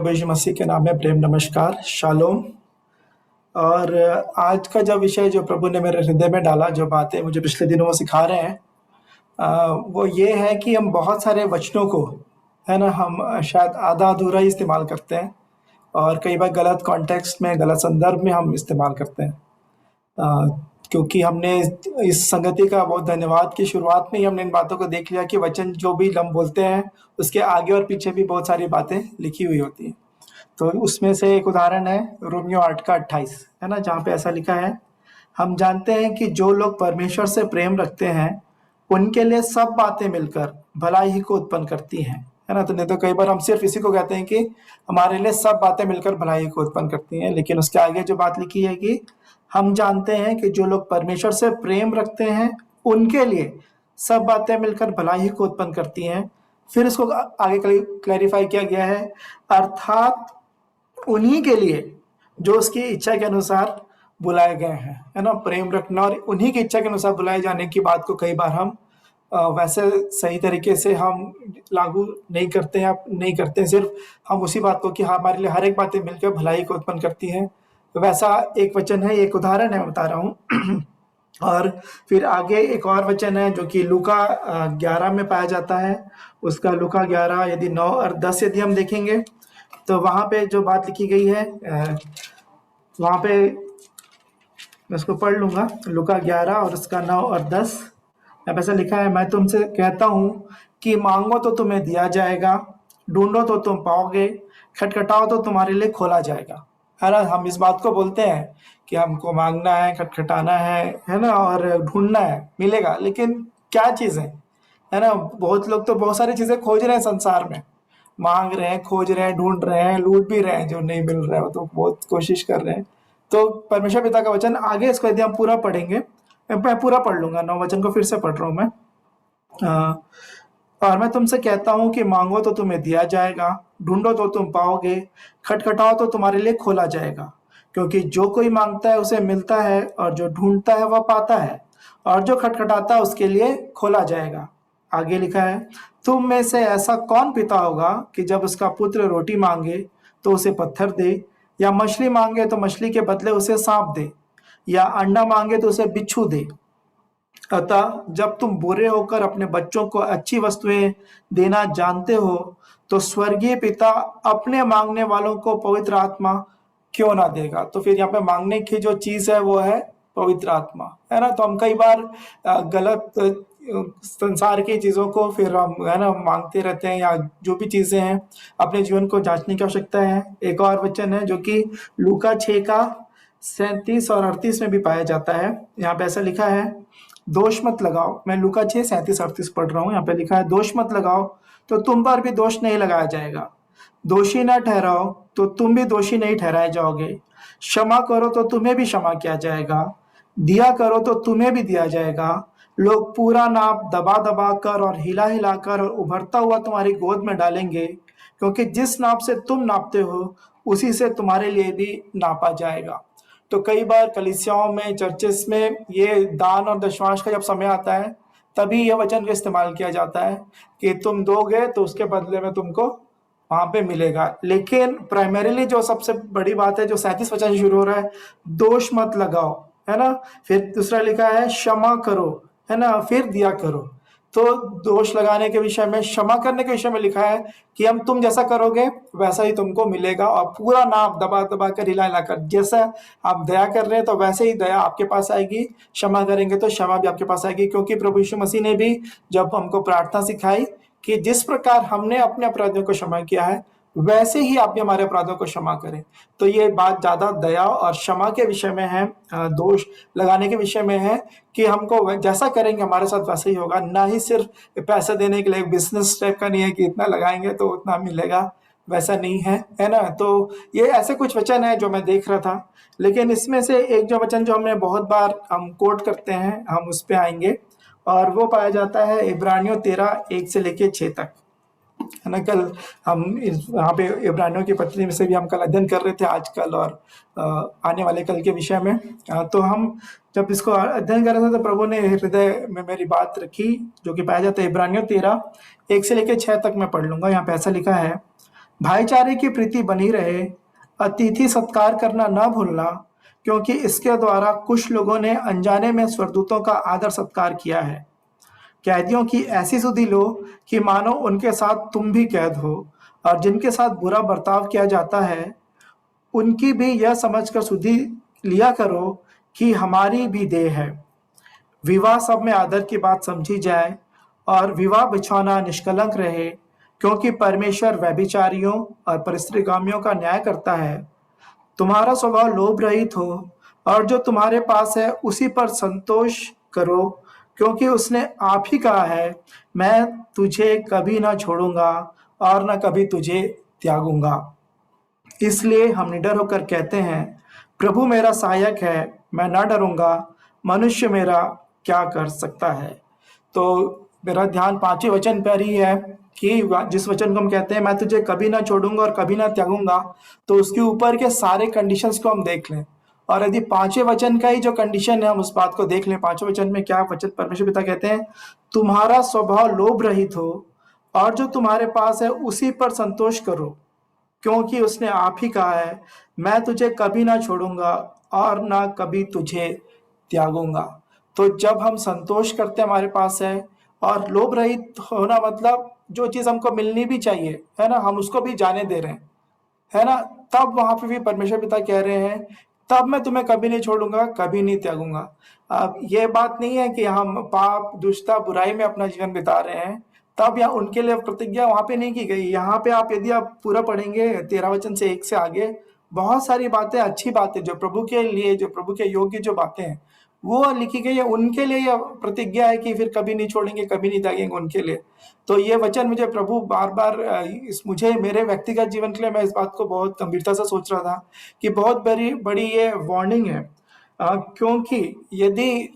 यीशु मसीह के नाम में प्रेम नमस्कार शालोम। और आज का जो विषय जो प्रभु ने मेरे हृदय में डाला, जो बातें मुझे पिछले दिनों में सिखा रहे हैं, वो ये है कि हम बहुत सारे वचनों को, है ना, हम शायद आधा अधूरा ही इस्तेमाल करते हैं और कई बार गलत कॉन्टेक्स्ट में, गलत संदर्भ में हम इस्तेमाल करते हैं। क्योंकि हमने इस संगति का बहुत धन्यवाद कि शुरुआत में ही हमने इन बातों को देख लिया कि वचन जो भी हम बोलते हैं उसके आगे और पीछे भी बहुत सारी बातें लिखी हुई होती हैं। तो उसमें से एक उदाहरण है रोमियो 8 का 28, है ना, जहाँ पे ऐसा लिखा है, हम जानते हैं कि जो लोग परमेश्वर से प्रेम रखते हैं उनके लिए सब बातें मिलकर भलाई ही को उत्पन्न करती हैं, है ना। तो नहीं तो कई बार हम सिर्फ इसी को कहते हैं कि हमारे लिए सब बातें मिलकर भलाई को उत्पन्न करती हैं, लेकिन उसके आगे जो बात लिखी है कि हम जानते हैं कि जो लोग परमेश्वर से प्रेम रखते हैं उनके लिए सब बातें मिलकर भलाई को उत्पन्न करती हैं। फिर इसको आगे क्लैरिफाई किया गया है, अर्थात उन्हीं के लिए जो उसकी इच्छा के अनुसार बुलाए गए हैं, है ना। प्रेम रखना और उन्हीं की इच्छा के अनुसार बुलाए जाने की बात को कई बार हम वैसे सही तरीके से हम लागू नहीं करते हैं, सिर्फ हम उसी बात को कि हमारे लिए हर एक बातें मिलकर भलाई को उत्पन्न करती हैं। तो वैसा एक वचन है, एक उदाहरण है, मैं बता रहा हूँ। और फिर आगे एक और वचन है जो कि लूका 11 में पाया जाता है। उसका लूका 11 यदि 9 और 10 यदि हम देखेंगे तो वहाँ पे जो बात लिखी गई है, वहाँ पे मैं उसको पढ़ लूँगा। लूका 11 और उसका 9 और 10 ऐसा लिखा है, मैं तुमसे कहता हूँ कि मांगो तो तुम्हें दिया जाएगा, ढूंढो तो तुम पाओगे, खटखटाओ तो तुम्हारे लिए खोला जाएगा, है ना। हम इस बात को बोलते हैं कि हमको मांगना है, खटखटाना है ना, और ढूंढना है, मिलेगा। लेकिन क्या चीज़ है ना। बहुत लोग तो बहुत सारी चीज़ें खोज रहे हैं संसार में, मांग रहे हैं, खोज रहे हैं, ढूंढ रहे हैं, लूट भी रहे हैं, जो नहीं मिल रहा है वो तो बहुत कोशिश कर रहे हैं। तो परमेश्वर पिता का वचन आगे, इसको यदि हम पूरा पढ़ेंगे, मैं पूरा पढ़ लूंगा, 9 वचन को फिर से पढ़ रहा हूँ मैं। और मैं तुमसे कहता हूँ कि मांगो तो तुम्हें दिया जाएगा, ढूंढो तो तुम पाओगे, खटखटाओ तो तुम्हारे लिए खोला जाएगा। क्योंकि जो कोई मांगता है उसे मिलता है, और जो ढूंढता है वह पाता है, और जो खटखटाता है उसके लिए खोला जाएगा। आगे लिखा है, तुम में से ऐसा कौन पिता होगा कि जब उसका पुत्र रोटी मांगे तो उसे पत्थर दे, या मछली मांगे तो मछली के बदले उसे सांप दे, या अंडा मांगे तो उसे बिच्छू दे। अतः जब तुम बुरे होकर अपने बच्चों को अच्छी वस्तुएं देना जानते हो, तो स्वर्गीय पिता अपने मांगने वालों को पवित्र आत्मा क्यों ना देगा। तो फिर यहाँ पे मांगने की जो चीज है वो है पवित्र आत्मा, है ना। तो हम कई बार गलत संसार की चीजों को फिर हम, है ना, मांगते रहते हैं, या जो भी चीजें हैं अपने जीवन को जांचने की आवश्यकता है। एक और वचन है जो कि लूका 6 का 37 और 38 में भी पाया जाता है। यहाँ पे ऐसा लिखा है, दोष मत लगाओ। मैं लूका 6 37 38 पढ़ रहा हूँ। यहाँ पे लिखा है, दोष मत लगाओ तो तुम पर भी दोष नहीं लगाया जाएगा, दोषी न ठहराओ तो तुम भी दोषी नहीं ठहराए जाओगे, क्षमा करो तो तुम्हें भी क्षमा किया जाएगा, दिया करो तो तुम्हें भी दिया जाएगा। लोग पूरा नाप दबा दबा कर और हिला हिला कर और उभरता हुआ तुम्हारी गोद में डालेंगे, क्योंकि जिस नाप से तुम नापते हो उसी से तुम्हारे लिए भी नापा जाएगा। तो कई बार कलीसियाओं में, चर्चेस में ये दान और दशमांश का जब समय आता है तभी यह वचन का इस्तेमाल किया जाता है कि तुम दोगे तो उसके बदले में तुमको वहां पे मिलेगा। लेकिन प्राइमरीली जो सबसे बड़ी बात है, जो 37 वचन शुरू हो रहा है, दोष मत लगाओ, है ना। फिर दूसरा लिखा है, क्षमा करो, है ना, फिर दिया करो। तो दोष लगाने के विषय में, क्षमा करने के विषय में लिखा है कि हम तुम जैसा करोगे वैसा ही तुमको मिलेगा, और पूरा नाप दबा दबा कर, हिला हिला कर, जैसा आप दया कर रहे हैं तो वैसे ही दया आपके पास आएगी, क्षमा करेंगे तो क्षमा भी आपके पास आएगी। क्योंकि प्रभु यीशु मसीह ने भी जब हमको प्रार्थना सिखाई कि जिस प्रकार हमने अपने अपराधियों को क्षमा किया है वैसे ही आप भी हमारे अपराधों को क्षमा करें। तो ये बात ज्यादा दया और क्षमा के विषय में है, दोष लगाने के विषय में है कि हमको जैसा करेंगे हमारे साथ वैसा ही होगा, ना ही सिर्फ पैसे देने के लिए बिजनेस टाइप का नहीं है कि इतना लगाएंगे तो उतना मिलेगा, वैसा नहीं है ना। तो ये ऐसे कुछ वचन है जो मैं देख रहा था। लेकिन इसमें से एक जो वचन जो हमने बहुत बार हम कोट करते हैं, हम उस पर आएंगे, और वो पाया जाता है इब्रानियों 13 1 से लेके 6 तक, है ना। कल हम यहाँ पे इब्रानियों की पत्री में से भी हम कल अध्ययन कर रहे थे, आजकल और आने वाले कल के विषय में। तो हम जब इसको अध्ययन कर रहे थे तो प्रभु ने हृदय में मेरी बात रखी, जो कि पाया जाता है इब्रानियों 13 1 से लेके 6 तक मैं पढ़ लूंगा। यहाँ पे ऐसा लिखा है, भाईचारे की प्रीति बनी रहे, अतिथि सत्कार करना न भूलना, क्योंकि इसके द्वारा कुछ लोगों ने अनजाने में स्वर्गदूतों का आदर सत्कार किया है। कैदियों की ऐसी सुधि लो कि मानो उनके साथ तुम भी कैद हो, और जिनके साथ बुरा बर्ताव किया जाता है उनकी भी यह समझकर सुधि लिया करो कि हमारी भी देह है। विवाह सब में आदर की बात समझी जाए और विवाह बिछौना निष्कलंक रहे, क्योंकि परमेश्वर व्यभिचारियों और परिस्त्रीगामियों का न्याय करता है। तुम्हारा स्वभाव लोभ रहित हो, और जो तुम्हारे पास है उसी पर संतोष करो, क्योंकि उसने आप ही कहा है, मैं तुझे कभी ना छोड़ूंगा और न कभी तुझे त्यागूंगा। इसलिए हम निडर होकर कहते हैं, प्रभु मेरा सहायक है, मैं ना डरूंगा, मनुष्य मेरा क्या कर सकता है। तो मेरा ध्यान 5वें वचन पर ही है कि जिस वचन को हम कहते हैं मैं तुझे कभी ना छोड़ूंगा और कभी ना त्यागूंगा, तो उसके ऊपर के सारे कंडीशंस को हम देख लें। और यदि 5वें वचन का ही जो कंडीशन है हम उस बात को देख लें। 5वें वचन में क्या वचन परमेश्वर पिता कहते हैं, तुम्हारा स्वभाव लोभ रहित हो, और जो तुम्हारे पास है उसी पर संतोष करो, क्योंकि उसने आप ही कहा है, मैं तुझे कभी ना छोड़ूंगा और ना कभी तुझे त्यागूंगा। तो जब हम संतोष करते हमारे पास है, और लोभ रहित होना मतलब जो चीज हमको मिलनी भी चाहिए है ना, हम उसको भी जाने दे रहे हैं, है ना, तब वहां पे भी परमेश्वर पिता कह रहे हैं, तब मैं तुम्हें कभी नहीं छोड़ूंगा, कभी नहीं त्यागूंगा। अब ये बात नहीं है कि हम पाप दुष्टता बुराई में अपना जीवन बिता रहे हैं, तब यहाँ उनके लिए प्रतिज्ञा वहां पे नहीं की गई। यहाँ पे आप यदि आप पूरा पढ़ेंगे 13 वचन से 1 से आगे, बहुत सारी बातें, अच्छी बातें जो प्रभु के लिए, जो प्रभु के योग्य जो बातें हैं वो लिखी गई है, उनके लिए यह प्रतिज्ञा है कि फिर कभी नहीं छोड़ेंगे, कभी नहीं त्यागेंगे उनके लिए। तो ये वचन मुझे प्रभु बार बार इस मुझे मेरे व्यक्तिगत जीवन के लिए मैं इस बात को बहुत गंभीरता से सोच रहा था कि बहुत बड़ी बड़ी ये वार्निंग है। क्योंकि यदि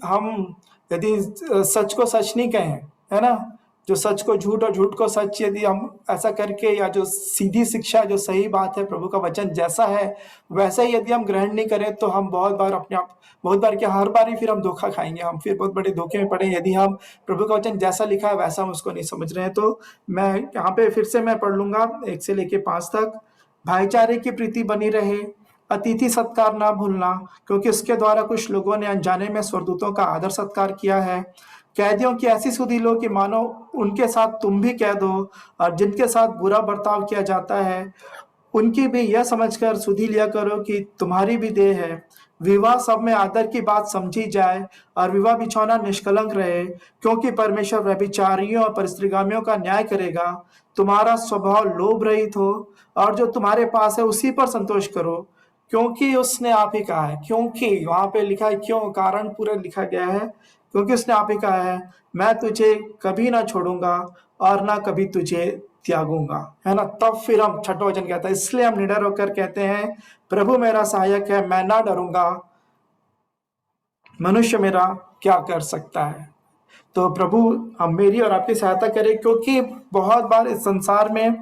सच को सच नहीं कहें, है ना, जो सच को झूठ और झूठ को सच यदि हम ऐसा करके, या जो सीधी शिक्षा जो सही बात है प्रभु का वचन जैसा है वैसा ही यदि हम ग्रहण नहीं करें, तो हम बहुत बार अपने आप, बहुत बार क्या हर बार ही फिर हम धोखा खाएंगे, हम फिर बहुत बड़े धोखे में पड़े यदि हम प्रभु का वचन जैसा लिखा है वैसा हम उसको नहीं समझ रहे हैं। तो मैं यहाँ पे फिर से मैं पढ़ लूंगा 1 से लेके 5 तक। भाईचारे की प्रीति बनी रहे, अतिथि सत्कार ना भूलना, क्योंकि इसके द्वारा कुछ लोगों ने अनजाने में स्वर्गदूतों का आदर सत्कार किया है। कैदियों की ऐसी सुधि लो कि मानो उनके साथ तुम भी कैद हो, और जिनके साथ बुरा बर्ताव किया जाता है उनकी भी यह समझकर सुधि लिया करो कि तुम्हारी भी देह है। विवाह सब में आदर की बात समझी जाए और विवाह बिछौना निष्कलंक रहे, क्योंकि परमेश्वर व्यभिचारियों और परिस्त्रीगामियों का न्याय करेगा। तुम्हारा स्वभाव लोभ रहित हो, और जो तुम्हारे पास है उसी पर संतोष करो, क्योंकि उसने आप ही कहा है। क्योंकि वहां पे लिखा है, क्यों, कारण पूरा लिखा गया है, क्योंकि उसने आप ही कहा है, मैं तुझे कभी ना छोड़ूंगा और ना कभी तुझे त्यागूंगा, है ना। तब फिर हम 6वां वचन कहता है, इसलिए हम निडर होकर कहते हैं, प्रभु मेरा सहायक है, मैं ना डरूंगा, मनुष्य मेरा क्या कर सकता है। तो प्रभु हम मेरी और आपकी सहायता करें, क्योंकि बहुत बार इस संसार में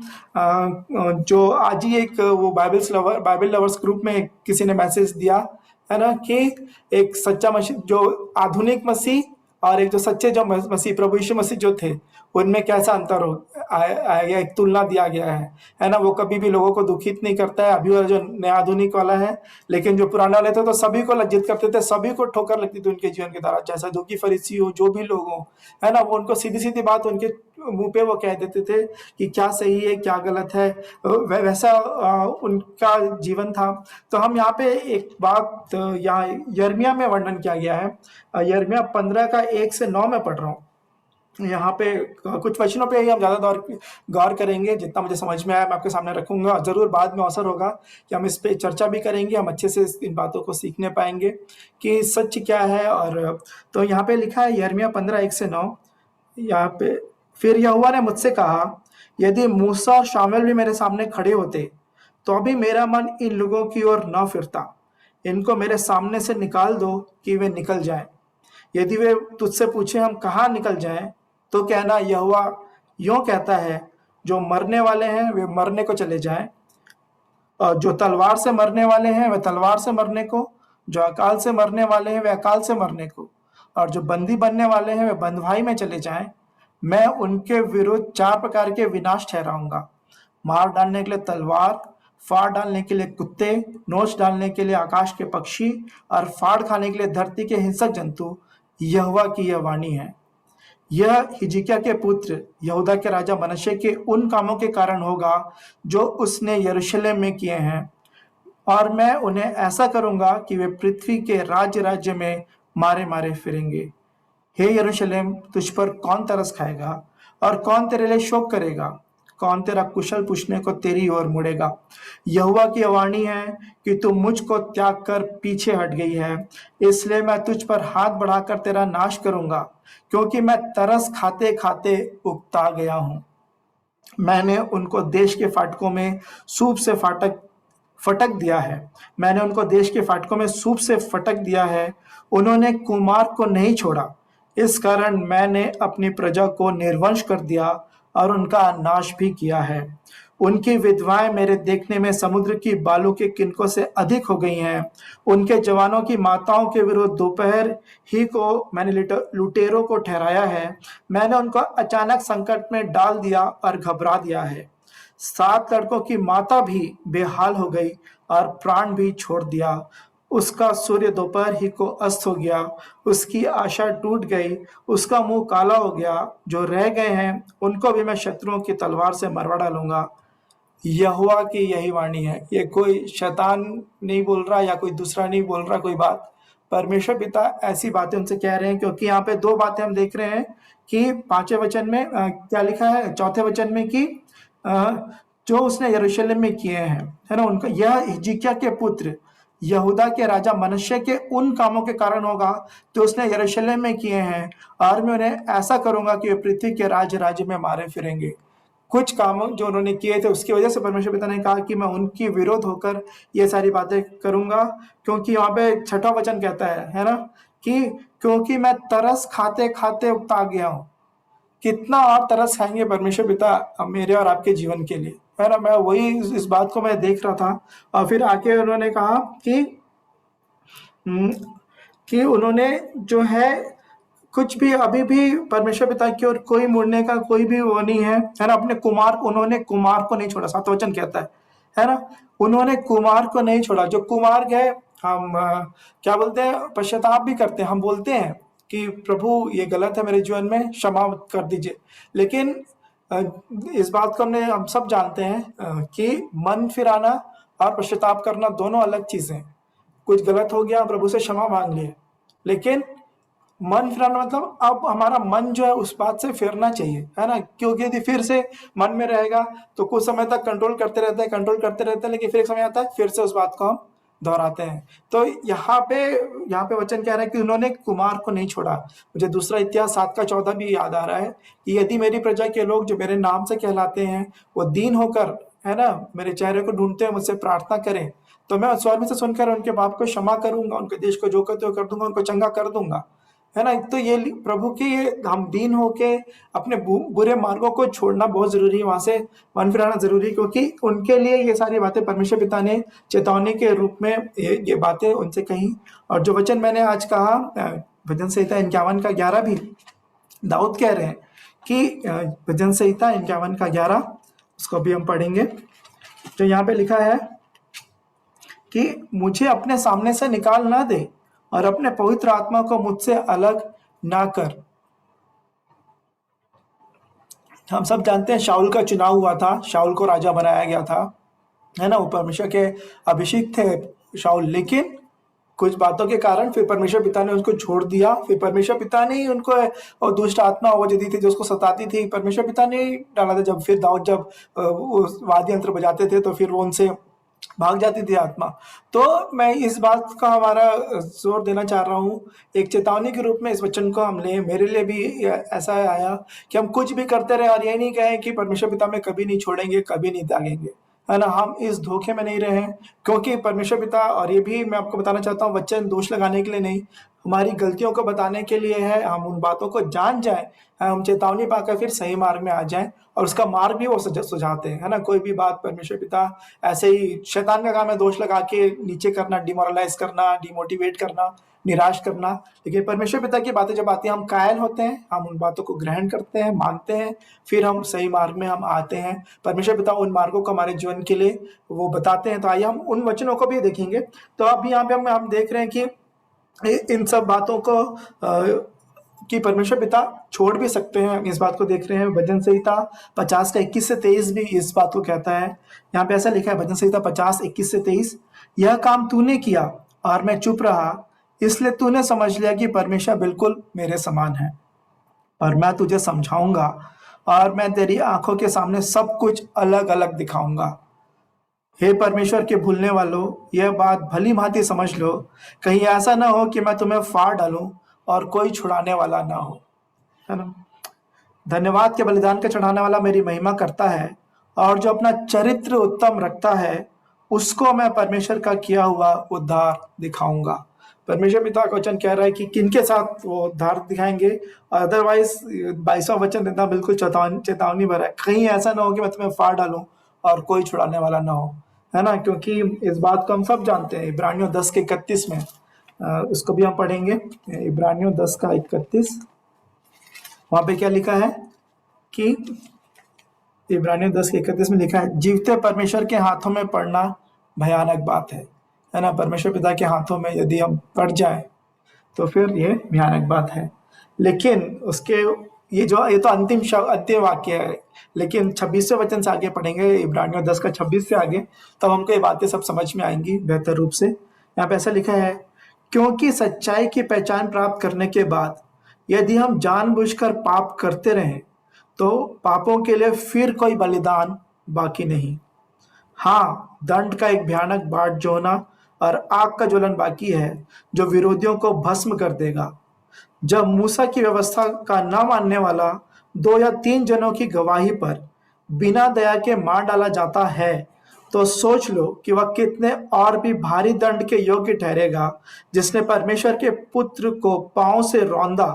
जो आज ही एक वो बाइबल लवर्स ग्रुप में किसी ने मैसेज दिया है ना, कि एक सच्चा मसीह, जो आधुनिक मसीह, और एक जो सच्चे जो मसीह प्रभु यीशु मसीह जो थे, उनमें कैसा अंतर हो आया, एक तुलना दिया गया है ना। वो कभी भी लोगों को दुखित नहीं करता है, अभी वाला जो नया आधुनिक वाला है, लेकिन जो पुराना वाले थे तो सभी को लज्जित करते थे, सभी को ठोकर लगती थी उनके जीवन के द्वारा, चाहे सदूकी फरीसी हो, जो भी लोग हो, है ना, वो उनको सीधी सीधी बात उनके मुंह पे वो कह देते थे कि क्या सही है क्या गलत है, वैसा उनका जीवन था। तो हम यहाँ पे एक बात यहाँ यिर्मयाह में वर्णन किया गया है, यिर्मयाह 15 का 1 से 9 में पढ़ रहा हूँ। यहाँ पे कुछ वचनों पे ही हम ज़्यादा गौर करेंगे, जितना मुझे समझ में आया मैं आपके सामने रखूंगा। जरूर बाद में अवसर होगा कि हम इस पे चर्चा भी करेंगे, हम अच्छे से इन बातों को सीखने पाएंगे कि सच क्या है। और तो यहाँ पे लिखा है यिर्मयाह 15 1 से 9, यहाँ पे, फिर यहोवा ने मुझसे कहा, यदि मूसा और शामुएल भी मेरे सामने खड़े होते तो अभी मेरा मन इन लोगों की ओर न फिरता। इनको मेरे सामने से निकाल दो कि वे निकल जाएं। यदि वे तुझसे पूछे हम कहाँ निकल जाएं, तो कहना, यहोवा यूं कहता है, जो मरने वाले हैं वे मरने को चले जाएं, और जो तलवार से मरने वाले हैं वे तलवार से मरने को, जो अकाल से मरने वाले हैं वे अकाल से मरने को, और जो बंदी बनने वाले हैं वे बंधुआई में चले जाएं। मैं उनके विरुद्ध 4 प्रकार के विनाश ठहराऊंगा। मार डालने के लिए तलवार, फाड़ डालने के लिए कुत्ते, नोच डालने के लिए आकाश के पक्षी और फाड़ खाने के लिए धरती के हिंसक जंतु, यहोवा की यह वाणी है। यह हिजकिय्याह के पुत्र यहूदा के राजा मनश्शे के उन कामों के कारण होगा जो उसने यरूशलेम में किए हैं, और मैं उन्हें ऐसा करूंगा कि वे पृथ्वी के राज्य राज्य में मारे मारे फिरेंगे। हे यरूशलेम, तुझ पर कौन तरस खाएगा और कौन तेरे लिए शोक करेगा? कौन तेरा कुशल पूछने को तेरी ओर मुड़ेगा? यहोवा की वाणी है कि तू मुझको त्याग कर पीछे हट गई है, इसलिए मैं तुझ पर हाथ बढ़ाकर तेरा नाश करूंगा, क्योंकि मैं तरस खाते खाते उकता गया हूं। मैंने उनको देश के फाटकों में सूप से फटक दिया है। मैंने उनको देश के फाटकों में सूप से फटक दिया है। उन्होंने कुमार को नहीं छोड़ा। इस कारण मैंने अपनी प्रजा को निर्वंश कर दिया और उनका नाश भी किया है। उनकी विधवाएं मेरे देखने में समुद्र की बालू के किनकों से अधिक हो गई हैं। उनके जवानों की माताओं के विरुद्ध दोपहर ही को मैंने लुटेरों को ठहराया है। मैंने उनको अचानक संकट में डाल दिया और घबरा दिया है। 7 लड़कों की माता भी बेहाल हो गई और प्राण भी छोड़ दिया। उसका सूर्य दोपहर ही को अस्त हो गया, उसकी आशा टूट गई, उसका मुंह काला हो गया। जो रह गए हैं उनको भी मैं शत्रुओं की तलवार से मरवा डालूंगा। यहोवा की यही वाणी है। ये कोई शैतान नहीं बोल रहा या कोई दूसरा नहीं बोल रहा कोई बात, परमेश्वर पिता ऐसी बातें उनसे कह रहे हैं, क्योंकि यहाँ पे 2 बातें हम देख रहे हैं कि 5वें वचन में क्या लिखा है, 4थे वचन में कि जो उसने यरूशलेम में किए हैं, है ना, उनका यह हिजकिय्याह के पुत्र यहूदा के राजा मनश्शे के उन कामों के कारण होगा जो उसने यरूशलेम में किए हैं, और मैं उन्हें ऐसा करूंगा कि वे पृथ्वी के राज्य राज्य में मारे फिरेंगे। कुछ काम जो उन्होंने किए थे उसकी वजह से परमेश्वर पिता ने कहा कि मैं उनकी विरोध होकर ये सारी बातें करूंगा, क्योंकि यहाँ पे 6वां वचन कहता है ना, कि क्योंकि मैं तरस खाते खाते उकता गया हूं। कितना और तरस खाएंगे परमेश्वर पिता मेरे और आपके जीवन के लिए, है ना। मैं वही इस बात को मैं देख रहा था, और फिर आके उन्होंने कहा कि उन्होंने जो है कुछ भी अभी भी परमेश्वर पिता की ओर कोई मुड़ने का कोई भी वो नहीं है ना। उन्होंने कुमार को नहीं छोड़ा, 7वां वचन कहता है ना, उन्होंने कुमार को नहीं छोड़ा। जो कुमार गए, हम क्या बोलते हैं, पश्चाताप भी करते हैं, हम बोलते हैं कि प्रभु ये गलत है मेरे जीवन में, क्षमा कर दीजिए। लेकिन इस बात को हम सब जानते हैं कि मन फिराना और पश्चाताप करना दोनों अलग चीजें। कुछ गलत हो गया, प्रभु से क्षमा मांग लिए, लेकिन मन फिराना मतलब अब हमारा मन जो है उस बात से फिरना चाहिए, है ना। क्योंकि यदि फिर से मन में रहेगा तो कुछ समय तक कंट्रोल करते रहते हैं, लेकिन फिर एक समय आता है फिर से उस बात को हम दोहराते हैं। तो यहाँ पे वचन कह रहा है कि उन्होंने कुमार को नहीं छोड़ा। मुझे दूसरा इतिहास 7:14 भी याद आ रहा है कि यदि मेरी प्रजा के लोग जो मेरे नाम से कहलाते हैं वो दीन होकर, है ना, मेरे चेहरे को ढूंढते हैं, मुझसे प्रार्थना करें, तो मैं स्वर्ग में से सुनकर उनके पाप को क्षमा करूंगा, उनके देश को जो कहते हो कर दूंगा, उनको चंगा कर दूंगा, है ना। तो ये प्रभु के ये हम दीन होके अपने बुरे मार्गों को छोड़ना बहुत जरूरी है, वहां से मन फिराना जरूरी है, क्योंकि उनके लिए ये सारी बातें परमेश्वर पिता ने चेतावनी के रूप में ये बातें उनसे कही। और जो वचन मैंने आज कहा, भजन संहिता 51:11 भी दाऊद कह रहे हैं कि भजन संहिता 51:11, उसको भी हम पढ़ेंगे। जो यहाँ पे लिखा है कि मुझे अपने सामने से निकाल ना दे और अपने पवित्र आत्मा को मुझसे अलग ना कर। हम सब जानते हैं शाऊल का चुनाव हुआ था, शाऊल को राजा बनाया गया था, है ना। वो परमेश्वर के अभिषेक थे शाऊल, लेकिन कुछ बातों के कारण फिर परमेश्वर पिता ने उसको छोड़ दिया। फिर परमेश्वर पिता ने ही उनको, और दुष्ट आत्मा वो जो दी थी जो उसको सताती थी, परमेश्वर पिता ने ही डाला था। जब फिर दाऊद जब वाद्य यंत्र बजाते थे तो फिर वो उनसे भाग जाती थी आत्मा। तो मैं इस बात का हमारा जोर देना चाह रहा हूँ, एक चेतावनी के रूप में इस वचन को हम ले। मेरे लिए भी ऐसा आया कि हम कुछ भी करते रहे और ये नहीं कहें कि परमेश्वर पिता में कभी नहीं छोड़ेंगे, कभी नहीं त्यागेंगे, है ना। हम इस धोखे में नहीं रहे, क्योंकि परमेश्वर पिता, और ये भी मैं आपको बताना चाहता हूँ, वचन दोष लगाने के लिए नहीं, हमारी गलतियों को बताने के लिए है, हम उन बातों को जान जाएं, हम चेतावनी पाकर फिर सही मार्ग में आ जाएं और उसका मार्ग भी वो सुझाते हैं, है ना। कोई भी बात परमेश्वर पिता ऐसे ही, शैतान का काम है दोष लगा के नीचे करना, डिमोरलाइज करना, डिमोटिवेट करना, निराश करना। लेकिन परमेश्वर पिता की बातें जब आती है, हम कायल होते हैं, हम उन बातों को ग्रहण करते हैं, मानते हैं, फिर हम सही मार्ग में हम आते हैं। परमेश्वर पिता उन मार्गों को हमारे जीवन के लिए वो बताते हैं। तो आइए हम उन वचनों को भी देखेंगे। तो अब यहाँ पे हम देख रहे हैं कि इन सब बातों को कि परमेश्वर पिता छोड़ भी सकते हैं, हम इस बात को देख रहे हैं। भजन संहिता 50 का 21 से 23 भी इस बात को कहता है। यहाँ पे ऐसा लिखा है, भजन संहिता 50 21 से 23, यह काम तूने किया और मैं चुप रहा, इसलिए तूने समझ लिया कि परमेश्वर बिल्कुल मेरे समान है। और मैं तुझे समझाऊंगा और मैं तेरी आंखों के सामने सब कुछ अलग अलग दिखाऊंगा। हे परमेश्वर के भूलने वालों, यह बात भली भांति समझ लो, कहीं ऐसा ना हो कि मैं तुम्हें फाड़ डालूं और कोई छुड़ाने वाला ना हो, है ना। धन्यवाद के बलिदान का चढ़ाने वाला मेरी महिमा करता है, और जो अपना चरित्र उत्तम रखता है उसको मैं परमेश्वर का किया हुआ उद्धार दिखाऊंगा। परमेश्वर पिता का वचन कह रहा है कि किनके साथ वो उद्धार दिखाएंगे। अदरवाइज 22वां वचन देना बिल्कुल चेतावनी भरा है, कहीं ऐसा ना हो कि मैं तुम्हें फाड़ डालूं और कोई छुड़ाने वाला ना हो, है ना। क्योंकि इस बात को हम सब जानते हैं। इब्रानियों 10 के 31 में उसको भी हम पढ़ेंगे। इब्रानियों 10 का 31, वहां पे क्या लिखा है कि इब्रानियों 10 के 31 में लिखा है, जीवते परमेश्वर के हाथों में पड़ना भयानक बात है ना। परमेश्वर पिता के हाथों में यदि हम पड़ जाए तो फिर ये भयानक बात है। लेकिन उसके ये तो अंतिम वाक्य है। लेकिन 26वें वचन से आगे पढ़ेंगे, इब्रानियों 10 का 26 से आगे, तब हमको ये बातें सब समझ में आएंगी बेहतर रूप से। यहाँ पे ऐसा लिखा है, क्योंकि सच्चाई की पहचान प्राप्त करने के बाद यदि हम जानबूझकर पाप करते रहें तो पापों के लिए फिर कोई बलिदान बाकी नहीं। हाँ, दंड का एक भयानक बाट जो होना और आग का ज्वलन बाकी है, जो विरोधियों को भस्म कर देगा। जब मूसा की व्यवस्था का न मानने वाला 2 या 3 जनों की गवाही पर बिना दया के मार डाला जाता है, तो सोच लो कि वह कितने और भी भारी दंड के योग्य ठहरेगा, जिसने परमेश्वर के पुत्र को पांव से रौंदा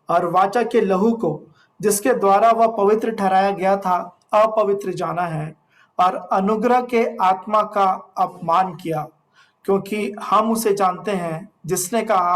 और वाचा के लहू को, जिसके द्वारा वह पवित्र ठहराया गया था, अपवित्र जाना है और अनुग्रह के आत्मा का अपमान किया। क्योंकि हम उसे जानते हैं जिसने कहा,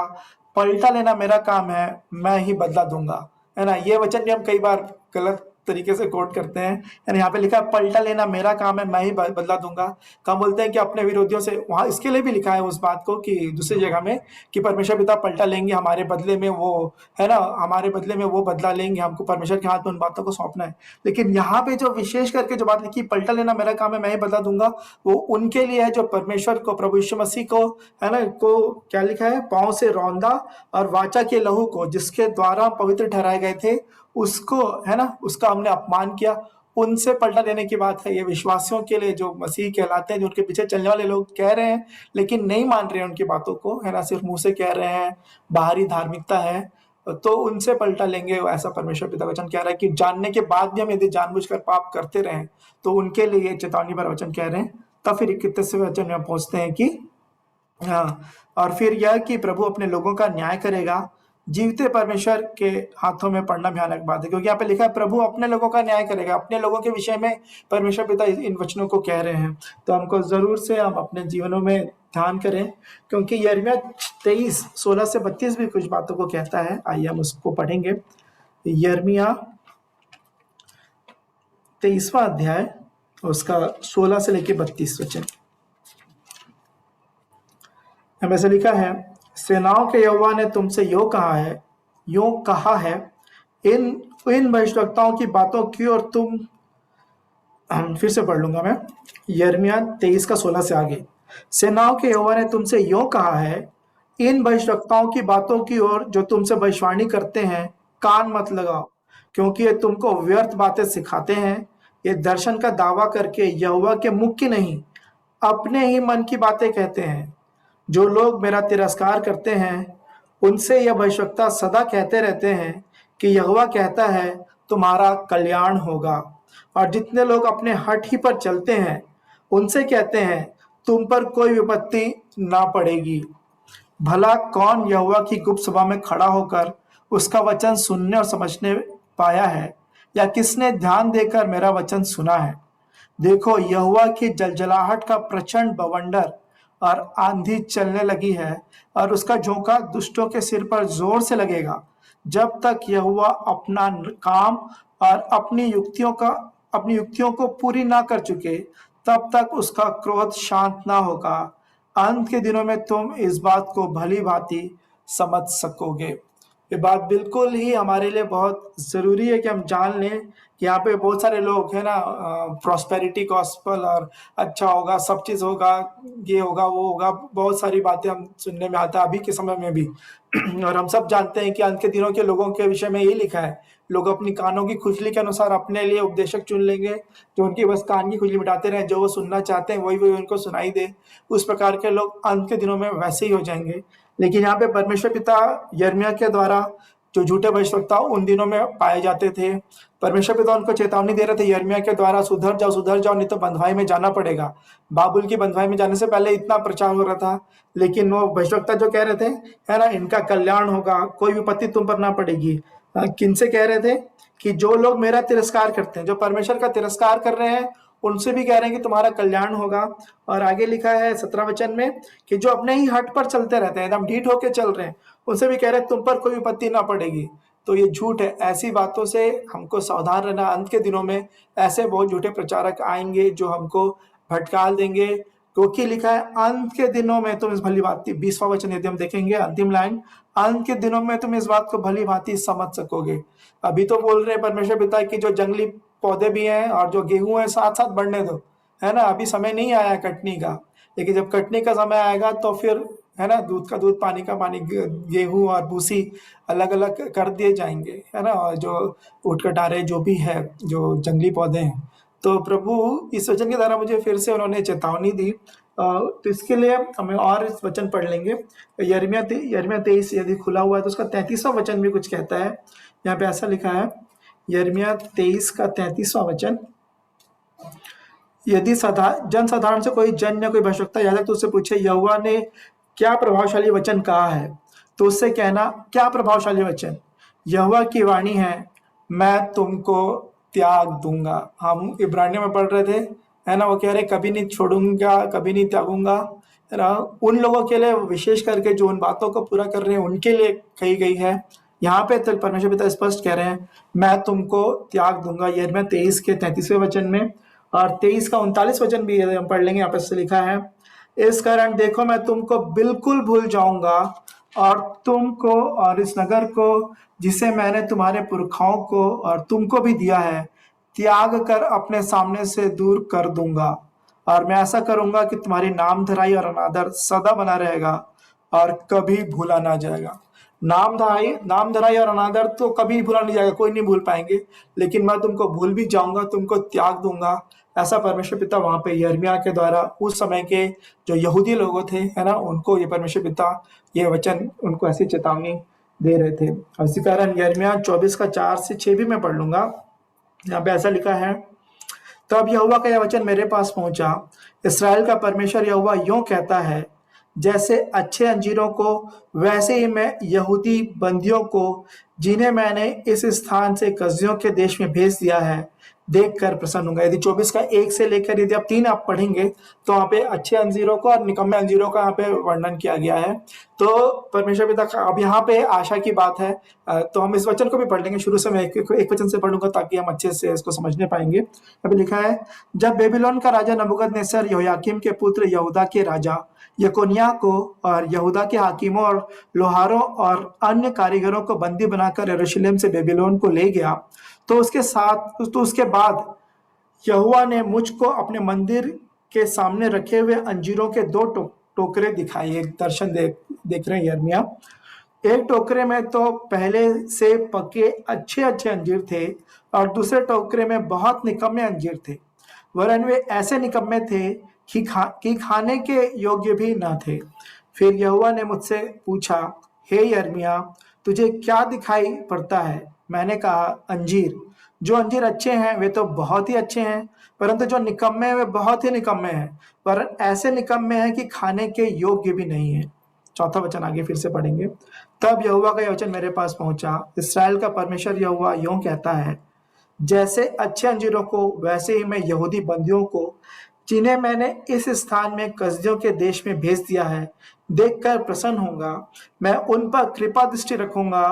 पलटा लेना मेरा काम है, मैं ही बदला दूंगा, है ना। ये वचन भी हम कई बार गलत तरीके से कोट करते हैं, यानी यहाँ पे लिखा है पलटा लेना मेरा काम है, मैं ही बदला दूंगा। हम बोलते हैं कि अपने विरोधियों से, वहां इसके लिए भी लिखा है उस बात को कि दूसरी जगह में कि परमेश्वर पिता पलटा लेंगे हमारे बदले में, वो है ना, हमारे बदले में वो बदला लेंगे, हमको परमेश्वर के हाथ में उन बातों को सौंपना है। लेकिन यहाँ पे जो विशेष करके जो बात लिखी, पलटा लेना मेरा काम है, मैं ही बदला दूंगा, वो उनके लिए है जो परमेश्वर को, प्रभु यीशु मसीह को, है ना, को क्या लिखा है, पांव से रौंदा और वाचा के लहू को, जिसके द्वारा पवित्र ठहराए गए थे, उसको, है ना, उसका हमने अपमान किया। उनसे पलटा लेने की बात है। ये विश्वासियों के लिए जो मसीह कहलाते हैं, जो उनके पीछे चलने वाले लोग कह रहे हैं लेकिन नहीं मान रहे हैं उनकी बातों को, है ना, सिर्फ मुंह से कह रहे हैं, बाहरी धार्मिकता है, तो उनसे पलटा लेंगे, ऐसा परमेश्वर पिता वचन कह रहा है। कि जानने के बाद भी हम यदि जानबूझकर पाप करते रहें तो उनके लिए चेतावनी भरा वचन कह रहे हैं। तब फिर 31वें वचन में पहुंचते हैं कि हाँ, और फिर यह कि प्रभु अपने लोगों का न्याय करेगा। जीवते परमेश्वर के हाथों में पड़ना भयानक बात है, क्योंकि यहाँ पे लिखा है प्रभु अपने लोगों का न्याय करेगा। अपने लोगों के विषय में परमेश्वर पिता इन वचनों को कह रहे हैं। तो हमको जरूर से हम अपने जीवनों में ध्यान करें, क्योंकि यिर्मयाह 23 16 से 32 भी कुछ बातों को कहता है। आइए हम उसको पढ़ेंगे। यिर्मयाह 23वां अध्याय, उसका 16 से लेकर 32 वचन। ऐसा लिखा है, सेनाओं के यहोवा ने तुमसे यूं कहा है, इन इन भविष्यवक्ताओं की बातों की और तुम, फिर से पढ़ लूंगा मैं, यिर्मयाह 23 का 16 से आगे। सेनाओं के यहोवा ने तुमसे यूं कहा है, इन भविष्यवक्ताओं की बातों की ओर जो तुमसे भविष्यवाणी करते हैं कान मत लगाओ, क्योंकि ये तुमको व्यर्थ बातें सिखाते हैं। ये दर्शन का दावा करके यहोवा के मुख की नहीं, अपने ही मन की बातें कहते हैं। जो लोग मेरा तिरस्कार करते हैं उनसे यह भविष्यवक्ता सदा कहते रहते हैं कि यहोवा कहता है तुम्हारा कल्याण होगा। और जितने लोग अपने हठ ही पर चलते हैं उनसे कहते हैं तुम पर कोई विपत्ति ना पड़ेगी। भला कौन यहोवा की गुप्त सभा में खड़ा होकर उसका वचन सुनने और समझने पाया है, या किसने ध्यान देकर मेरा वचन सुना है? देखो, यहोवा की जलजलाहट का प्रचंड बवंडर और आंधी चलने लगी है, और उसका झोंका दुष्टों के सिर पर जोर से लगेगा। जब तक यहोवा अपना काम और अपनी युक्तियों को पूरी ना कर चुके, तब तक उसका क्रोध शांत ना होगा। अंत के दिनों में तुम इस बात को भली भांति समझ सकोगे। ये बात बिल्कुल ही हमारे लिए बहुत ज़रूरी है कि हम जान लें कि यहाँ पे बहुत सारे लोग है ना, प्रॉस्पेरिटी गॉस्पल और अच्छा होगा, सब चीज़ होगा, ये होगा, वो होगा, बहुत सारी बातें हम सुनने में आता है अभी के समय में भी। और हम सब जानते हैं कि अंत के दिनों के लोगों के विषय में यही लिखा है, लोग अपनी कानों की खुजली के अनुसार अपने लिए उपदेशक चुन लेंगे, जो उनकी बस कान की खुजली मिटाते रहे, जो वो सुनना चाहते हैं वही वही उनको सुनाई दे। उस प्रकार के लोग अंत के दिनों में वैसे ही हो जाएंगे। लेकिन यहाँ पे परमेश्वर पिता यिर्मयाह के द्वारा, जो झूठे भविष्यवक्ता उन दिनों में पाए जाते थे, परमेश्वर पिता उनको चेतावनी दे रहे थे यिर्मयाह के द्वारा, सुधर जाओ, नहीं तो बंधुआई में जाना पड़ेगा। बाबुल की बंधुआई में जाने से पहले इतना प्रचार हो रहा था, लेकिन वो भविष्यवक्ता जो कह रहे थे है ना, इनका कल्याण होगा, कोई विपत्ति तुम पर ना पड़ेगी। किनसे कह रहे थे? कि जो लोग मेरा तिरस्कार करते हैं, जो परमेश्वर का तिरस्कार कर रहे हैं, उनसे भी कह रहे हैं कि तुम्हारा कल्याण होगा। और आगे लिखा है 17 वचन में कि जो अपने ही हट पर चलते रहते हैं, एकदम ढीठ होके चल रहे हैं, उनसे भी कह रहे हैं तुम पर कोई विपत्ति ना पड़ेगी। तो ये झूठ है। ऐसी बातों से हमको सावधान रहना। अंत के दिनों में ऐसे बहुत झूठे प्रचारक आएंगे जो हमको भटकाल देंगे, क्योंकि लिखा है अंत के दिनों में तुम इस भली भांति, 20वां वचन यदि हम देखेंगे, अंतिम लाइन, अंत के दिनों में तुम इस बात को भली भांति समझ सकोगे। अभी तो बोल रहे हैं परमेश्वर पिता की जो जंगली पौधे भी हैं और जो गेहूं है साथ साथ बढ़ने दो, है ना, अभी समय नहीं आया कटनी का, लेकिन जब कटनी का समय आएगा तो फिर है ना, दूध का दूध, पानी का पानी, गेहूं और भूसी अलग अलग कर दिए जाएंगे, है ना, और जो ऊँट कटारे जो भी है, जो जंगली पौधे हैं। तो प्रभु इस वचन के द्वारा मुझे फिर से उन्होंने चेतावनी दी। तो इसके लिए हमें और इस वचन पढ़ लेंगे। यिर्मयाह 23 यदि खुला हुआ है तो उसका 33वां वचन भी कुछ कहता है। यहाँ पे ऐसा लिखा है, यिर्मयाह 23 का 33वां वचन, यदि जनसाधारण से कोई जन या कोई भविष्यवक्ता याजक तो उससे पूछे यहोवा ने क्या प्रभावशाली वचन कहा है, तो उससे कहना, क्या प्रभावशाली वचन? यहोवा की वाणी है, मैं तुमको त्याग दूंगा। हम इब्रानियों में पढ़ रहे थे, है ना, वो कह रहे कभी नहीं छोड़ूंगा, कभी नहीं त्यागूंगा, है ना। उन लोगों के लिए, विशेष करके जो उन बातों को पूरा कर रहे हैं, उनके लिए कही गई है। यहाँ पे तो परमेश्वर पिता स्पष्ट कह रहे हैं, मैं तुमको त्याग दूंगा, यिर्मयाह 23 के 33वें वचन में। और 23 का 39 वचन भी हम पढ़ लेंगे। यहाँ पे से लिखा है, इस कारण देखो मैं तुमको बिल्कुल भूल जाऊंगा, और तुमको और इस नगर को जिसे मैंने तुम्हारे पुरखाओं को और तुमको भी दिया है, त्याग कर अपने सामने से दूर कर दूंगा। और मैं ऐसा करूंगा कि तुम्हारी नाम धराई और अनादर सदा बना रहेगा और कभी भूला ना जाएगा। नाम धराई और अनादर तो कभी भूला नहीं जाएगा, कोई नहीं भूल पाएंगे, लेकिन मैं तुमको भूल भी जाऊंगा, तुमको त्याग दूंगा। ऐसा परमेश्वर पिता वहां पे यिर्मयाह के द्वारा उस समय के जो यहूदी लोग थे, है ना, उनको ये परमेश्वर पिता ये वचन, उनको ऐसी चेतावनी दे रहे थे। और इसी कारण यिर्मयाह 24 का 4 से 6 भी मैं पढ़ लूंगा। यहाँ पे ऐसा लिखा है, तब यहोवा का यह वचन मेरे पास पहुंचा, इसराइल का परमेश्वर यहोवा यूं कहता है, जैसे अच्छे अंजीरों को वैसे ही मैं यहूदी बंदियों को, जिन्हें मैंने इस स्थान से कसदियों के देश में भेज दिया है, देखकर प्रसन्न होगा। यदि 24 का 1 से लेकर यदि आप 3 आप पढ़ेंगे तो वहाँ पे अच्छे अंजीरों को और निकम्मे अंजीरों का यहाँ पे वर्णन किया गया है। तो परमेश्वर पिता का अब यहाँ पे आशा की बात है। तो हम इस वचन को भी पढ़ लेंगे। शुरू से मैं एक वचन से पढ़ूंगा ताकि हम अच्छे से इसको समझने पाएंगे। अभी लिखा है, जब बेबीलोन का राजा नबूकदनेस्सर यहोयाकीम के पुत्र यहूदा के राजा यकोन्याह को और यहूदा के हाकिमों और लोहारों और अन्य कारीगरों को बंदी बनाकर यरूशलेम से बेबीलोन को ले गया, तो उसके बाद यहोवा ने मुझको अपने मंदिर के सामने रखे हुए अंजीरों के 2 टोकरे दिखाए। एक दर्शन देख रहे हैं यिर्मयाह। एक टोकरे में तो पहले से पके अच्छे अच्छे अंजीर थे, और दूसरे टोकरे में बहुत निकम्मे अंजीर थे, वरन वे ऐसे निकम्मे थे कि खाने के योग्य भी न थे। फिर यहोवा ने मुझसे पूछा, हे यिर्मयाह, तुझे क्या दिखाई पड़ता है? मैंने कहा, अंजीर। जो अंजीर अच्छे हैं वे तो बहुत ही अच्छे हैं, परंतु जो निकम्मे हैं वे बहुत ही निकम्मे हैं, पर ऐसे निकम्मे हैं कि खाने के योग्य भी नहीं है। चौथा वचन आगे फिर से पढ़ेंगे। तब यहोवा का यह वचन मेरे पास पहुंचा, इसराइल का परमेश्वर यहोवा यूं कहता है, जैसे अच्छे अंजीरों को वैसे ही मैं यहूदी बंदियों को, जिन्हें मैंने इस स्थान में कसदियों के देश में भेज दिया है, देखकर प्रसन्न होऊंगा। मैं उन पर कृपा दृष्टि रखूंगा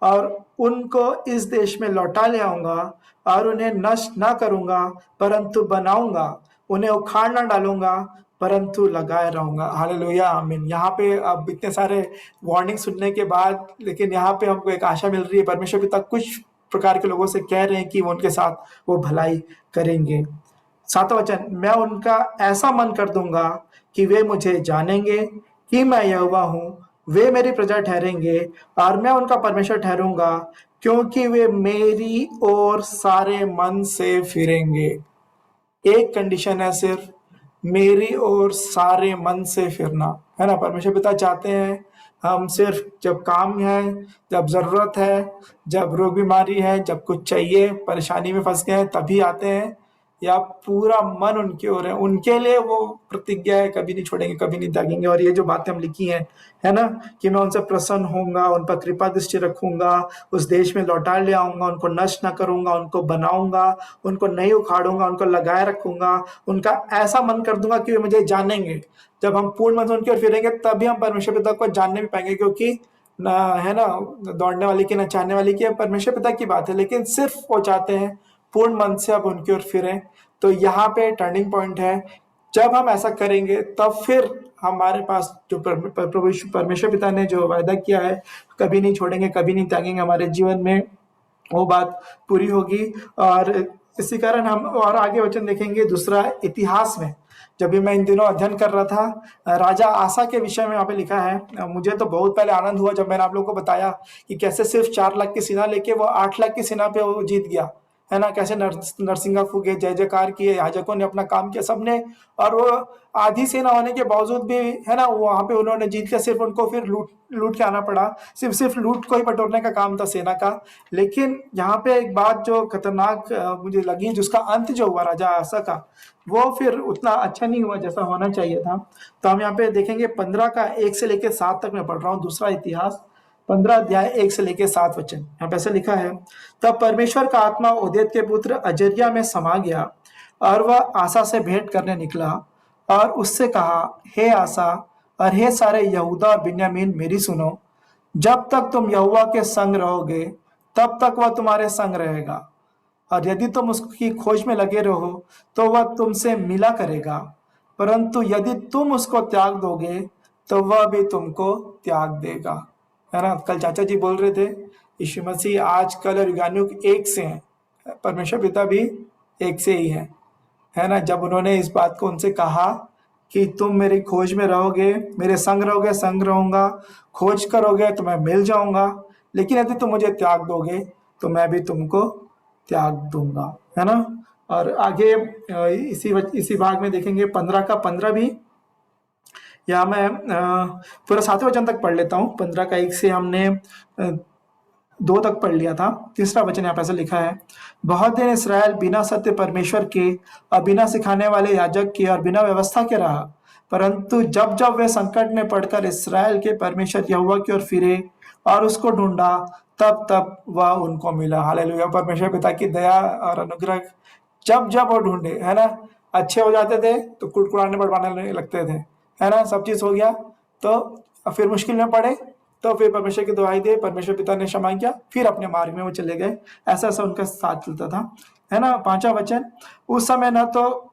और उनको इस देश में लौटा ले आऊंगा और उन्हें नष्ट न करूंगा परंतु बनाऊंगा, उन्हें उखाड़ न डालूंगा परंतु लगाए रहूंगा। हालेलुया, आमीन। यहाँ पे अब इतने सारे वार्निंग सुनने के बाद, लेकिन यहाँ पे हमको एक आशा मिल रही है। परमेश्वर पिता कुछ प्रकार के लोगों से कह रहे हैं कि वो उनके साथ वो भलाई करेंगे। सातवां वचन, मैं उनका ऐसा मन कर दूंगा कि वे मुझे जानेंगे कि मैं यहोवा हूँ, वे मेरी प्रजा ठहरेंगे और मैं उनका परमेश्वर ठहरूंगा, क्योंकि वे मेरी ओर सारे मन से फिरेंगे। एक कंडीशन है सिर्फ, मेरी ओर सारे मन से फिरना, है ना। परमेश्वर पिता चाहते हैं हम सिर्फ जब काम है, जब जरूरत है, जब रोग बीमारी है, जब कुछ चाहिए, परेशानी में फंस गए हैं, तभी आते हैं, या पूरा मन उनकी ओर है। उनके लिए वो प्रतिज्ञा है, कभी नहीं छोड़ेंगे, कभी नहीं त्यागेंगे। और ये जो बातें हम लिखी हैं, है ना, कि मैं उनसे प्रसन्न होऊंगा, उन पर कृपा दृष्टि रखूंगा, उस देश में लौटा ले आऊंगा, उनको नष्ट ना करूंगा, उनको बनाऊंगा, उनको नहीं उखाड़ूंगा, उनको लगाए रखूंगा, उनका ऐसा मन कर दूंगा कि वे मुझे जानेंगे। जब हम पूर्ण मन से उनकी ओर फिरेंगे तभी हम परमेश्वर पिता को जानने भी पाएंगे, क्योंकि ना, है ना, दौड़ने वाले की ना चाहने वाले की, परमेश्वर पिता की बात है, लेकिन सिर्फ वो चाहते हैं पूर्ण मन से अब उनकी ओर फिरें। तो यहाँ पे टर्निंग पॉइंट है। जब हम ऐसा करेंगे तब फिर हमारे पास जो परमेश्वर पिता ने जो वायदा किया है, कभी नहीं छोड़ेंगे, कभी नहीं त्यागेंगे, हमारे जीवन में वो बात पूरी होगी। और इसी कारण हम और आगे वचन देखेंगे दूसरा इतिहास में। जब भी मैं इन दिनों अध्ययन कर रहा था, राजा आसा के विषय में यहाँ पे लिखा है। मुझे तो बहुत पहले आनंद हुआ जब मैंने आप लोगों को बताया कि कैसे सिर्फ 4 लाख की सेना लेके वो 8 लाख की सेना पे वो जीत गया, है ना। कैसे नरसिंगा फूके, जय जयकार किए, याजकों ने अपना काम किया, सबने। और वो आधी सेना होने के बावजूद भी, है ना, वहां पे उन्होंने जीत के सिर्फ उनको फिर लूट के आना पड़ा। सिर्फ लूट को ही बटोरने का काम था सेना का। लेकिन यहाँ पे एक बात जो खतरनाक मुझे लगी, जिसका अंत जो हुआ राजा आसा का, वो फिर उतना अच्छा नहीं हुआ जैसा होना चाहिए था। तो हम यहाँ पे देखेंगे 15 का 1 से लेकर 7 तक मैं पढ़ रहा हूँ। दूसरा इतिहास 15 अध्याय 1 से लेकर 7 वचन। यहाँ पे ऐसे लिखा है, तब परमेश्वर का आत्मा ओदेद के पुत्र अजर्या में समा गया और वह आसा से भेंट करने निकला और उससे कहा, हे आसा और हे सारे यहूदा और बिन्यामीन, मेरी सुनो। जब तक तुम यहोवा के संग रहोगे तब तक वह तुम्हारे संग रहेगा, और यदि तुम उसकी खोज में लगे रहो तो वह तुमसे मिला करेगा, परंतु यदि तुम उसको त्याग दोगे तो वह भी तुमको त्याग देगा। है ना। कल चाचा जी बोल रहे थे, यीशु मसीह आज कल और युगानुग एक से हैं, परमेश्वर पिता भी एक से ही है ना। जब उन्होंने इस बात को उनसे कहा कि तुम मेरी खोज में रहोगे, मेरे संग रहोगे, संग रहूंगा, खोज करोगे तो मैं मिल जाऊंगा, लेकिन यदि तुम मुझे त्याग दोगे तो मैं भी तुमको त्याग दूंगा, है ना। और आगे इसी भाग में देखेंगे 15 का 15 भी। या मैं पूरा 7वें वचन तक पढ़ लेता हूँ। 15 का 1 से हमने 2 तक पढ़ लिया था। तीसरा वचन यहाँ पे ऐसा लिखा है, बहुत दिन इसराइल बिना सत्य परमेश्वर के और बिना सिखाने वाले याजक के और बिना व्यवस्था के रहा, परंतु जब जब वे संकट में पड़कर इसराइल के परमेश्वर यहोवा की ओर फिरे और उसको ढूंढा, तब तब वह उनको मिला। हालेलुया। परमेश्वर पिता की दया और अनुग्रह, जब जब वो ढूंढे, है ना, अच्छे हो जाते थे तो कुड़कुड़ाने बड़वाने लगते थे, है ना, सब चीज हो गया तो फिर मुश्किल में पड़े तो फिर परमेश्वर की दुआई दे, परमेश्वर पिता ने क्षमा किया, फिर अपने मार्ग में वो चले गए। ऐसा ऐसा उनका साथ चलता था, है ना। 5वां वचन, उस समय न तो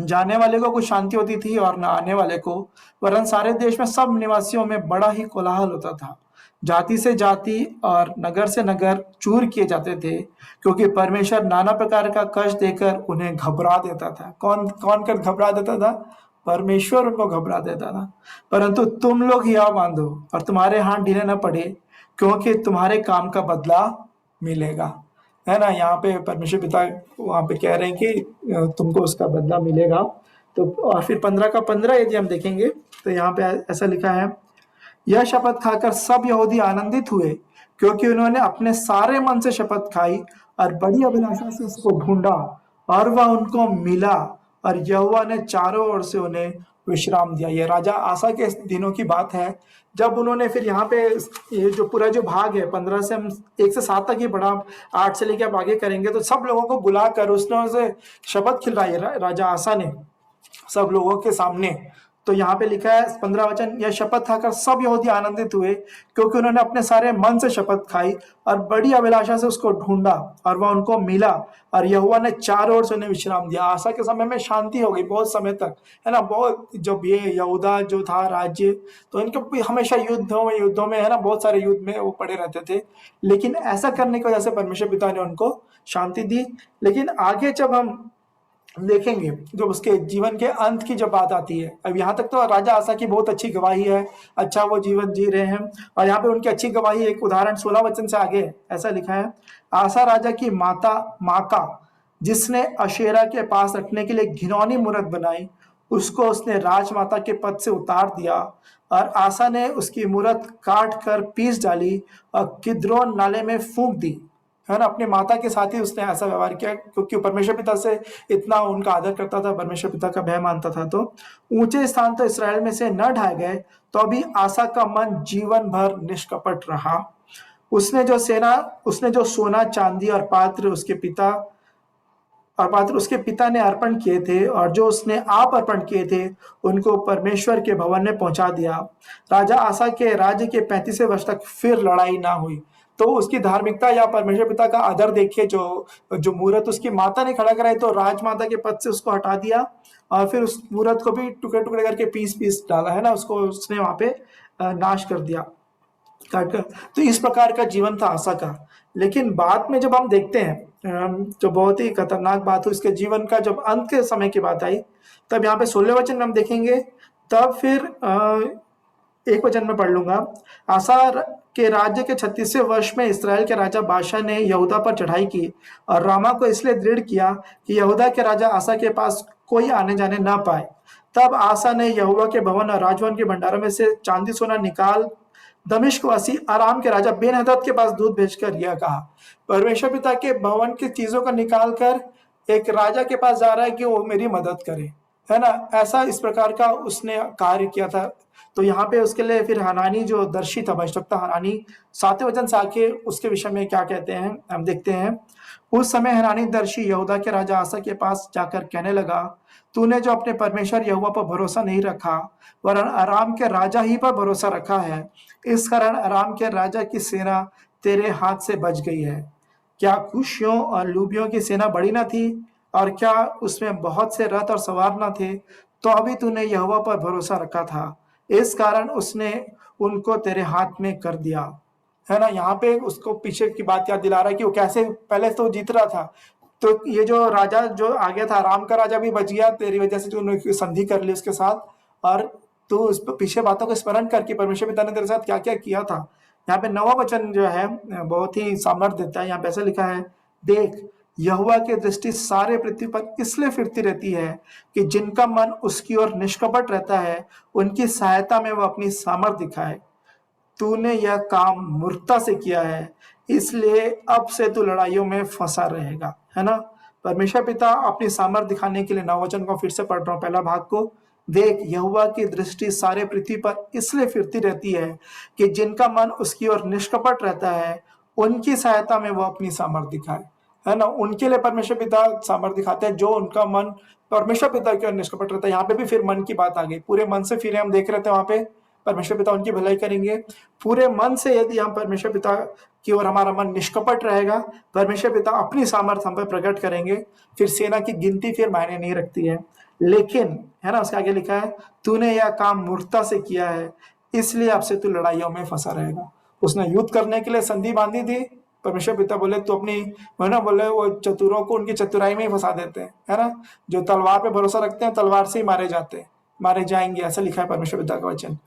जाने वाले को कुछ शांति होती थी और न आने वाले को, वरन सारे देश में सब निवासियों में बड़ा ही कोलाहल होता था। जाति से जाति और नगर से नगर चूर किए जाते थे, क्योंकि परमेश्वर नाना प्रकार का कष्ट देकर उन्हें घबरा देता था। कौन कौन कर घबरा देता था? परमेश्वर उनको घबरा देता था। परंतु तुम लोग हियाव बांधो और तुम्हारे हाथ ढीले न पड़े, क्योंकि तुम्हारे काम का बदला मिलेगा। है ना। यहाँ पे परमेश्वर पिता वहां पे कह रहे हैं कि तुमको उसका बदला मिलेगा। तो और फिर 15 का 15 यदि हम देखेंगे तो यहाँ पे ऐसा लिखा है, यह शपथ खाकर सब यहूदी आनंदित हुए, क्योंकि उन्होंने अपने सारे मन से शपथ खाई और बड़ी अभिलाषा से उसको ढूंढा, और वह उनको मिला, और यहोवा ने चारों ओर से उन्हें विश्राम दिया। ये राजा आसा के दिनों की बात है, जब उन्होंने फिर यहाँ पे ये जो पूरा जो भाग है 15 से हम 1 से 7 तक ही पढ़ा, 8 से लेके आप आगे करेंगे तो सब लोगों को बुलाकर उसने उसे शपथ खिलाई राजा आसा ने सब लोगों के सामने। तो यहाँ पे लिखा है 15 वचन, यह शपथ खाकर सब यहूदी आनंदित हुए क्योंकि उन्होंने अपने सारे मन से शपथ खाई और बड़ी अभिलाषा से उसको ढूंढा और वह उनको मिला और यहोवा ने चारों ओर से उन्हें विश्राम दिया। आशा के समय में शांति हो गई बहुत समय तक, है ना। बहुत जब ये यहूदा जो था राज्य, तो इनके हमेशा युद्धों में है ना, बहुत सारे युद्ध में वो पड़े रहते थे, लेकिन ऐसा करने की वजह से परमेश्वर पिता ने उनको शांति दी। लेकिन आगे जब हम देखेंगे, जब उसके जीवन के अंत की जब बात आती है, अब यहाँ तक तो राजा आसा की बहुत अच्छी गवाही है, अच्छा वो जीवन जी रहे हैं, और यहाँ पे उनकी अच्छी गवाही एक उदाहरण 16 वचन से आगे ऐसा लिखा है, आसा राजा की माता माका जिसने अशेरा के पास रखने के लिए घिनौनी मूरत बनाई, उसको उसने राजमाता के पद से उतार दिया और आसा ने उसकी मूरत काट कर पीस डाली और किद्रोन नाले में फूंक दी, है ना। अपने माता के साथ ही उसने ऐसा व्यवहार किया क्योंकि परमेश्वर पिता से इतना उनका आदर करता था, परमेश्वर पिता का भय मानता था। तो ऊंचे स्थान तो इसराइल में से न ढाए गए, तो अभी आसा का मन जीवन भर निष्कपट रहा। उसने जो सोना चांदी और पात्र उसके पिता ने अर्पण किए थे और जो उसने आप अर्पण किए थे उनको परमेश्वर के भवन में पहुंचा दिया। राजा आसा के राज्य के 35वें वर्ष तक फिर लड़ाई ना हुई। तो उसकी धार्मिकता या परमेश्वर पिता का आदर देखिए, जो जो मूर्त उसकी माता ने खड़ा कराई तो राजमाता के पद से उसको हटा दिया और फिर उस मूर्त को भी टुकड़े टुकड़े करके पीस पीस डाला, है ना, उसको उसने वहां पे नाश कर दिया काट कर। तो इस प्रकार का जीवन था आसा का। लेकिन बाद में जब हम देखते हैं, जो बहुत ही खतरनाक बात हुई इसके जीवन का, जब अंत के समय की बात आई, तब यहाँ पे 16 वचन में हम देखेंगे। तब फिर एक वचन में पढ़ लूंगा। आसा के राज्य के 36वें वर्ष में इसराइल के राजा बादशाह ने यहूदा पर चढ़ाई की और रामा को इसलिए दृढ़ किया कि यहूदा के राजा आसा के पास कोई आने जाने ना पाए। तब आसा ने यहोवा के भवन और राजभवन के भंडारों में से चांदी सोना निकाल दमिश्क वासी आराम के राजा बेन-हदद के पास दूत भेजकर यह कहा, परमेश्वर पिता के भवन की चीजों को निकाल कर एक राजा के पास जा रहा है कि वो मेरी मदद करे, है ना। ऐसा इस प्रकार का उसने कार्य किया था। तो यहाँ पे उसके लिए फिर हनानी जो दर्शी था, भविष्यवक्ता हनानी, 7वें वचन से आके उसके विषय में क्या कहते हैं हम देखते हैं। उस समय हनानी दर्शी यहूदा के राजा आसा के पास जाकर कहने लगा, तूने जो अपने परमेश्वर यहोवा पर भरोसा नहीं रखा वरन अराम के राजा ही पर भरोसा रखा है, इस कारण अराम के राजा की सेना तेरे हाथ से बच गई है। क्या कुशियों और लूबियों की सेना बड़ी न थी और क्या उसमें बहुत से रथ और सवार न थे, तो अभी तूने यहोवा पर भरोसा रखा था, इस कारण उसने उनको तेरे हाथ में कर दिया, है ना। यहाँ पे उसको पीछे की बात याद दिला रहा है कि वो कैसे पहले तो जीत रहा था, तो ये जो राजा जो आ गया था, आराम का राजा भी बच गया तेरी वजह से, तूने संधि कर ली उसके साथ, और तू उस पीछे बातों को स्मरण करके परमेश्वर पिता ने तेरे साथ क्या क्या किया था। यहाँ पे 9वां वचन जो है बहुत ही सामर्थ्य देता है। यहाँ पे ऐसा लिखा है, देख यहोवा की दृष्टि सारे पृथ्वी पर इसलिए फिरती रहती है कि जिनका मन उसकी ओर निष्कपट रहता है, उनकी सहायता में वह अपनी सामर्थ्य दिखाए। तूने यह काम मूर्खता से किया है, इसलिए अब से तू लड़ाइयों में फंसा रहेगा, है ना। परमेश्वर पिता अपनी सामर्थ्य दिखाने के लिए 9 वचन को फिर से पढ़ रहा हूं, पहला भाग को। देख यहोवा की दृष्टि सारे पृथ्वी पर इसलिए फिरती रहती है कि जिनका मन उसकी ओर निष्कपट रहता है, उनकी सहायता में वो अपनी सामर्थ्य दिखाए, है ना। उनके लिए परमेश्वर पिता सामर्थ्य दिखाते हैं जो उनका मन परमेश्वर पिता की ओर निष्कपट रहता है। यहाँ पे भी फिर मन की बात आ गई, पूरे मन से फिर हम देख रहे थे वहां पे परमेश्वर पिता उनकी भलाई करेंगे पूरे मन से। यदि हम परमेश्वर पिता की ओर हमारा मन निष्कपट रहेगा, परमेश्वर पिता अपनी सामर्थ्य हम पर प्रकट करेंगे। फिर सेना की गिनती फिर मायने नहीं रखती है, लेकिन है ना उसके आगे लिखा है, तूने यह काम मूर्खता से किया है, इसलिए अब से तू लड़ाइयों में फंसा रहेगा। उसने युद्ध करने के लिए संधि बांधी थी, परमेश्वर पिता बोले तो अपनी, है ना, बोले वो चतुरों को उनकी चतुराई में ही फंसा देते हैं, है ना। जो तलवार पे भरोसा रखते हैं तलवार से ही मारे जाएंगे, ऐसा लिखा है परमेश्वर पिता का वचन,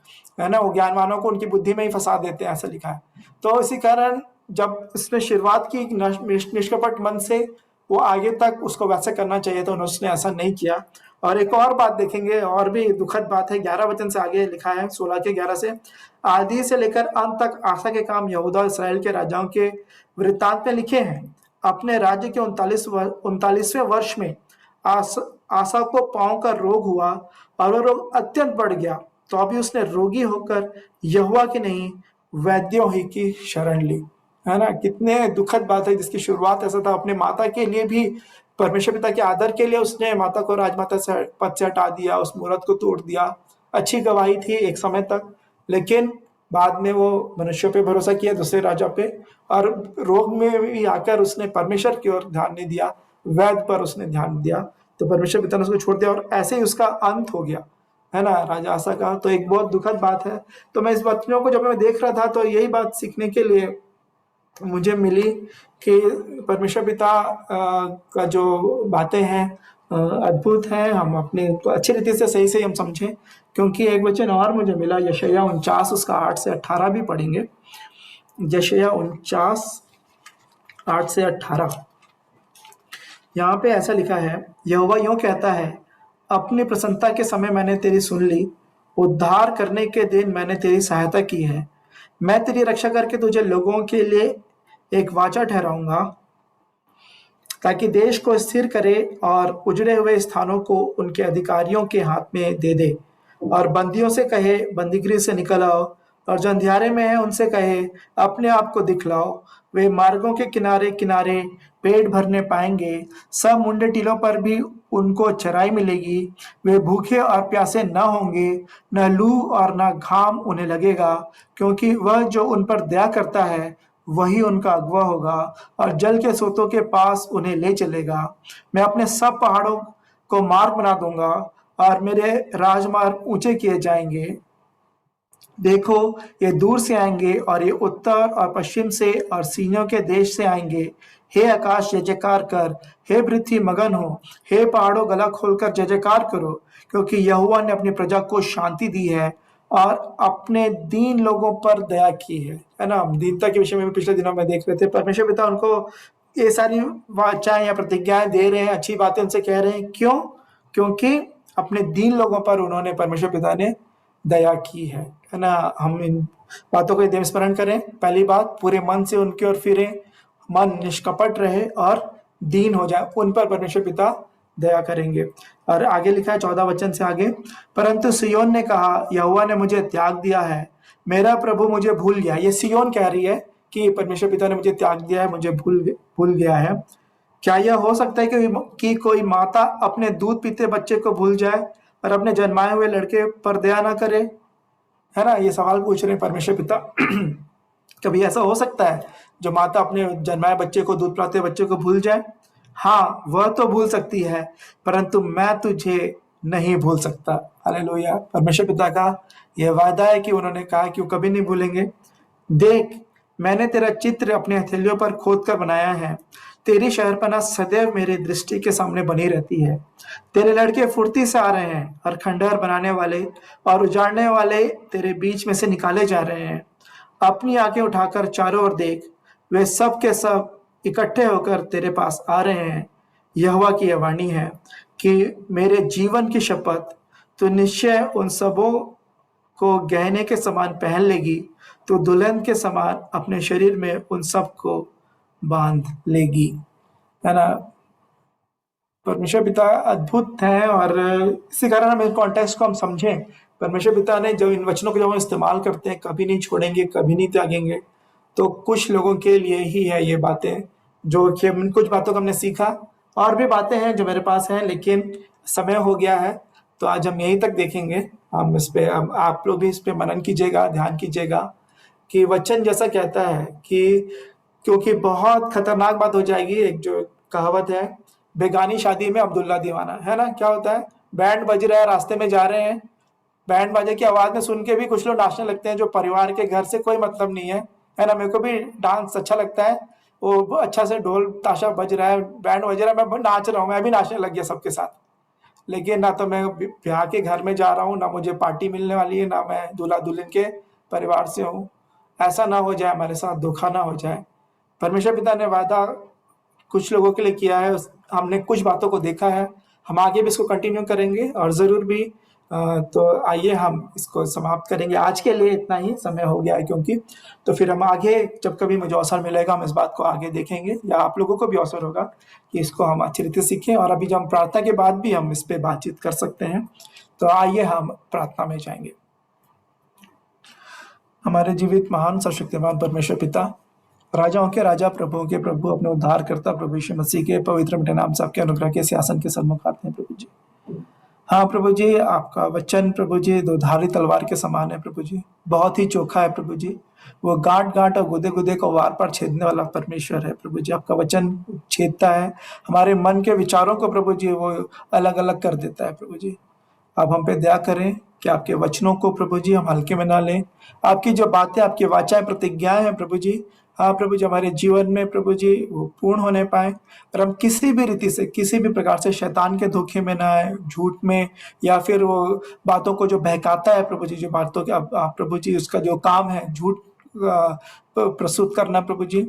है ना। वो ज्ञानवानों को उनकी बुद्धि में ही फंसा देते हैं, ऐसा लिखा है। तो इसी कारण जब इसने शुरुआत की निष्कपट मन से, वो आगे तक उसको वैसे करना चाहिए था, उसने ऐसा नहीं किया। और एक और बात देखेंगे, और भी दुखद बात है, 11 वचन से आगे लिखा है, 16 के 11 से, आदि से लेकर अंत तक आसा के काम यहूदा इसराइल के राजाओं के वृत्तांत में लिखे हैं। अपने राज्य के 39वें वर्ष में आसा को पांव का रोग हुआ और वो रोग अत्यंत बढ़ गया, तो अभी उसने रोगी होकर यहोवा की नहीं वैद्यों ही की शरण ली। है ना, कितने दुखद बात है, जिसकी शुरुआत ऐसा था, अपने माता के लिए भी, परमेश्वर पिता के आदर के लिए उसने माता को राजमाता से पद से हटा दिया, उस मूर्त को तोड़ दिया। अच्छी गवाही थी एक समय तक, लेकिन बाद में वो मनुष्यों पे भरोसा किया, दूसरे राजा पे, और रोग में भी आकर उसने परमेश्वर की ओर ध्यान नहीं दिया, वैद्य पर उसने ध्यान दिया, तो परमेश्वर पिता ने उसको छोड़ दिया और ऐसे ही उसका अंत हो गया। है ना, राजा आसा का। तो एक बहुत दुखद बात है। तो मैं इस वचनों को जब मैं देख रहा था तो यही बात सीखने के लिए मुझे मिली कि परमेश्वर पिता का जो बातें हैं अद्भुत हैं, हम अपने तो अच्छी रीति से सही से हम समझें। क्योंकि एक वचन और मुझे मिला, यशायाह 49 उसका 8 से 18 भी पढ़ेंगे। यशायाह 49 8 से 18, यहाँ पे ऐसा लिखा है, यहोवा यूं कहता है, अपनी प्रसन्नता के समय मैंने तेरी सुन ली, उद्धार करने के दिन मैंने तेरी सहायता की है। मैं तेरी रक्षा करके तुझे लोगों के लिए एक वाचा ठहराऊंगा, ताकि देश को स्थिर करे और उजड़े हुए स्थानों को उनके अधिकारियों के हाथ में दे दे, और बंदियों से कहे बंदीगृह से निकल आओ, और जो अंधियारे में है उनसे कहे अपने आप को दिखलाओ। वे मार्गों के किनारे किनारे पेट भरने पाएंगे, सब मुंडे टीलों पर भी उनको चराई मिलेगी। वे भूखे और प्यासे न होंगे, न लू और न घाम उन्हें लगेगा, क्योंकि वह जो उन पर दया करता है वही उनका अगुवा होगा, और जल के सोतों के पास उन्हें ले चलेगा। मैं अपने सब पहाड़ों को मार्ग बना दूंगा, और मेरे राजमार्ग ऊंचे किए जाएंगे। देखो, ये दूर से आएंगे और ये उत्तर और पश्चिम से और सीनियों के देश से आएंगे। हे आकाश जय जयकार कर, हे पृथ्वी मगन हो, हे पहाड़ों गला खोलकर जय जयकार करो, क्योंकि यहोवा ने अपनी प्रजा को शांति दी है और अपने दीन लोगों पर दया की है ना। दीनता के विषय में भी पिछले दिनों में देख रहे थे, परमेश्वर पिता उनको ये सारी वाचाएं या प्रतिज्ञाएं दे रहे हैं, अच्छी बातें उनसे कह रहे हैं। क्यों? क्योंकि अपने दीन लोगों पर उन्होंने, परमेश्वर पिता ने दया की है ना। हम इन बातों को यदि स्मरण करें, पहली बात, पूरे मन से उनकी ओर फिरें, मन निष्कपट रहे और दीन हो जाए, उन पर परमेश्वर पिता दया करेंगे। और आगे लिखा है 14 वचन से आगे, परंतु सियोन ने कहा, यहोवा ने मुझे त्याग दिया है, मेरा प्रभु मुझे भूल गया। ये सियोन कह रही है कि परमेश्वर पिता ने मुझे त्याग दिया है, मुझे भूल गया है। क्या यह हो सकता है कि कोई माता अपने दूध पीते बच्चे को भूल जाए और अपने जन्माए हुए लड़के पर दया ना करे? है ना, ये सवाल पूछ रहे हैं परमेश्वर पिता। कभी ऐसा हो सकता है जो माता अपने जन्माए बच्चे को, दूध पिलाते बच्चे को भूल जाए? हाँ, वह तो भूल सकती है, परंतु मैं तुझे नहीं भूल सकता। हालेलुया। परमेश्वर पिता का यह वादा है कि उन्होंने कहा कि वो कभी नहीं भूलेंगे। देख, मैंने तेरा चित्र अपने हथेलियों पर खोद कर बनाया है, तेरी शहरपनाह सदैव मेरी दृष्टि के सामने बनी रहती है। तेरे लड़के फुर्ती से आ रहे हैं, और खंडहर बनाने वाले और उजाड़ने वाले तेरे बीच में से निकाले जा रहे हैं। अपनी आंखें उठाकर चारों ओर देख, वे सब के सब इकट्ठे होकर तेरे पास आ रहे हैं। यहोवा की यह वाणी है कि मेरे जीवन की शपथ, तो निश्चय उन सबों को गहने के समान पहन लेगी, तो दुल्हन के समान अपने शरीर में उन सब को बांध लेगी। है ना, परमेश्वर पिता अद्भुत हैं, और इसी कारण हम इस कॉन्टेक्स्ट को हम समझें। परमेश्वर पिता ने जब इन वचनों को जब हम इस्तेमाल करते हैं, कभी नहीं छोड़ेंगे, कभी नहीं त्यागेंगे, तो कुछ लोगों के लिए ही है ये बातें, जो कि कुछ बातों को हमने सीखा। और भी बातें हैं जो मेरे पास हैं, लेकिन समय हो गया है, तो आज हम यहीं तक देखेंगे। हम इस पे, आप लोग भी इस पे मनन कीजिएगा, ध्यान कीजिएगा कि वचन जैसा कहता है कि, क्योंकि बहुत खतरनाक बात हो जाएगी। एक जो कहावत है, बेगानी शादी में अब्दुल्ला दीवाना, है ना। क्या होता है, बैंड बज रहा है, रास्ते में जा रहे हैं, बैंड बाजे की आवाज में सुन के भी कुछ लोग नाचने लगते हैं, जो परिवार के घर से कोई मतलब नहीं है ना। मेरे को भी डांस अच्छा लगता है, वो अच्छा से ढोल ताशा बज रहा है, बैंड बज रहा है, मैं नाच रहा हूँ, मैं भी नाचने लग गया सबके साथ। लेकिन ना तो मैं ब्याह के घर में जा रहा हूँ, ना मुझे पार्टी मिलने वाली है, ना मैं दूल्हा दुल्हन के परिवार से हूँ। ऐसा ना हो जाए, हमारे साथ धोखा ना हो जाए। परमेश्वर पिता ने वादा कुछ लोगों के लिए किया है, हमने कुछ बातों को देखा है, हम आगे भी इसको कंटिन्यू करेंगे और ज़रूर भी। तो आइए हम इसको समाप्त करेंगे, आज के लिए इतना ही, समय हो गया है क्योंकि। तो फिर हम आगे जब कभी मुझे अवसर मिलेगा, हम इस बात को आगे देखेंगे, या आप लोगों को भी अवसर होगा कि इसको हम अच्छी रीति सीखें, और अभी जब हम प्रार्थना के बाद भी हम इस पर बातचीत कर सकते हैं। तो आइए हम प्रार्थना में जाएंगे। हमारे जीवित महान सर्वशक्तिमान परमेश्वर पिता, राजाओं के राजा, प्रभुओं के प्रभु, अपने उद्धार करता प्रभु यीशु मसीह के पवित्र मीठे नाम से आपके अनुग्रह के सिंहासन के सन्मुख आते हैं प्रभु जी। हाँ प्रभु जी, आपका वचन प्रभु जी दोधारी तलवार के समान है प्रभु जी, बहुत ही चोखा है प्रभु जी। वो गांठ गांठ और गुदे गुदे को वार पार छेदने वाला परमेश्वर है प्रभु जी। आपका वचन छेदता है हमारे मन के विचारों को प्रभु जी, वो अलग अलग कर देता है प्रभु जी। आप हम पे दया करें कि आपके वचनों को प्रभु जी हम हल्के में ना लें। आपकी जो बातें, आपकी वाचाएं, प्रतिज्ञाएं हैं प्रभु जी, हाँ प्रभु जी, हमारे जीवन में प्रभु जी वो पूर्ण होने पाए और हम किसी भी रीति से, किसी भी प्रकार से शैतान के धोखे में ना आए, झूठ में, या फिर वो बातों को जो बहकाता है प्रभु जी, जो बातों के आप प्रभु जी उसका जो काम है झूठ प्रस्तुत करना प्रभु जी,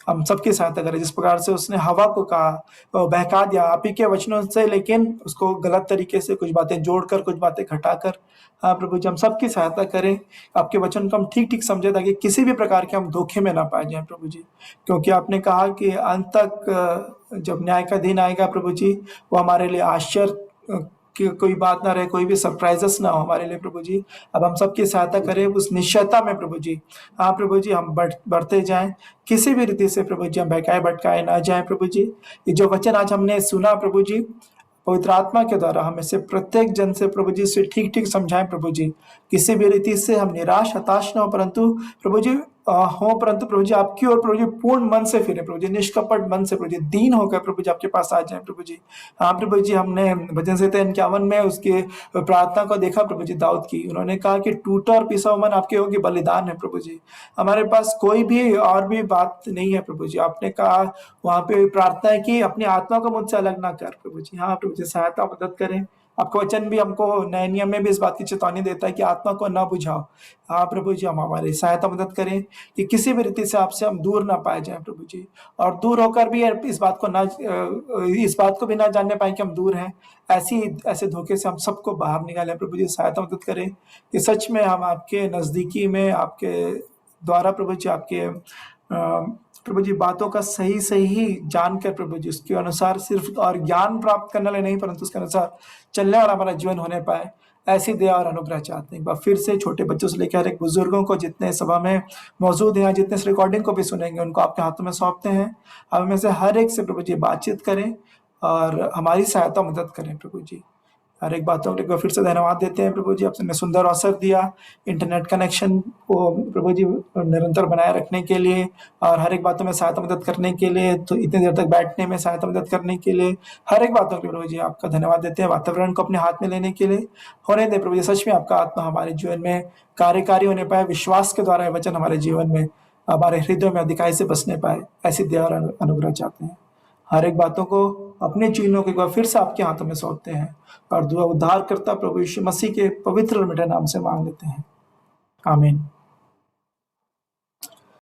हम सबकी सहायता करें। जिस प्रकार से उसने हवा को कहा, बहका दिया आप ही के वचनों से, लेकिन उसको गलत तरीके से कुछ बातें जोड़कर, कुछ बातें घटाकर, हाँ प्रभु जी हम सबकी सहायता करें, आपके वचन को हम ठीक ठीक समझे ताकि किसी भी प्रकार के हम धोखे में ना पाए जाए प्रभु जी। क्योंकि आपने कहा कि अंत तक जब न्याय का दिन आएगा प्रभु जी, वो हमारे लिए आश्चर्य कि कोई बात ना रहे, कोई भी सरप्राइजेस ना हो हमारे लिए प्रभु जी। अब हम सबकी सहायता करें उस निश्चयता में प्रभु जी, हाँ प्रभु जी हम बढ़ते जाएं, किसी भी रीति से प्रभु जी हम बहकाए भटकाए ना जाएं प्रभु जी। ये जो वचन आज हमने सुना प्रभु जी, पवित्र आत्मा के द्वारा हमें से प्रत्येक जन से प्रभु जी से ठीक ठीक समझाएं प्रभु जी। किसी भी रीति से हम निराश हताश न हो, परंतु प्रभु जी परंतु प्रभु जी आपकी ओर प्रभु जी पूर्ण मन से फिरे प्रभु जी, निष्कपट मन से प्रभु जी, दीन होकर प्रभु जी आपके पास आ जाए प्रभु जी। हाँ प्रभु जी, हमने भजन संहिता 51 में उसके प्रार्थना को देखा प्रभु जी, दाऊद की। उन्होंने कहा कि टूटा और पिसा हुआ मन आपके योग्य बलिदान है प्रभु जी। हमारे पास कोई भी और भी बात नहीं है प्रभु जी। आपने कहा वहां पे प्रार्थना है कि अपनी आत्मा को मुझसे अलग ना कर प्रभु जी। हाँ प्रभु जी सहायता मदद करें। आपका वचन भी हमको नए नियम में भी इस बात की चेतावनी देता है कि आत्मा को ना बुझाओ। हाँ प्रभु जी, हम हमारी सहायता मदद करें कि किसी भी रीति से आपसे हम दूर ना पाए जाएं प्रभु जी, और दूर होकर भी इस बात को भी ना जानने पाए कि हम दूर हैं। ऐसे धोखे से हम सबको बाहर निकालें प्रभु जी, सहायता मदद करें कि सच में हम आपके नजदीकी में, आपके द्वारा प्रभु जी, आपके प्रभु जी बातों का सही सही जानकर प्रभु जी उसके अनुसार सिर्फ और ज्ञान प्राप्त करने वाले नहीं, परंतु उसके अनुसार चलने वाला हमारा जीवन होने पाए, ऐसी दया और अनुग्रह चाहते हैं। एक बार फिर से छोटे बच्चों से लेकर हर एक बुजुर्गों को, जितने सभा में मौजूद हैं, जितने इस रिकॉर्डिंग को भी सुनेंगे, उनको आपके हाथों में सौंपते हैं। अब में से हर एक से प्रभु जी बातचीत करें और हमारी सहायता मदद करें प्रभु जी। हर एक बातों के लिए फिर से धन्यवाद देते हैं प्रभु जी। आपने सुंदर अवसर दिया इंटरनेट कनेक्शन को प्रभु जी निरंतर बनाए रखने के लिए, और हर एक बातों में सहायता मदद करने के लिए, तो इतनी देर तक बैठने में सहायता मदद करने के लिए, हर एक बातों के लिए प्रभु जी आपका धन्यवाद देते हैं। वातावरण को अपने हाथ में लेने के लिए होने दे प्रभु जी, सच में आपका आत्मा हमारे जीवन में कार्यकारी होने पाए, विश्वास के द्वारा वचन हमारे जीवन में, हमारे हृदय में अधिकाई से बसने पाए, ऐसी दया और अनुग्रह चाहते हैं। हर एक बातों को अपने चीनों के एक बार फिर से आपके हाथों में सौंपते हैं और दुआ उद्धार करता प्रभु यीशु मसीह के पवित्र और मीठे नाम से मांग लेते हैं, आमीन।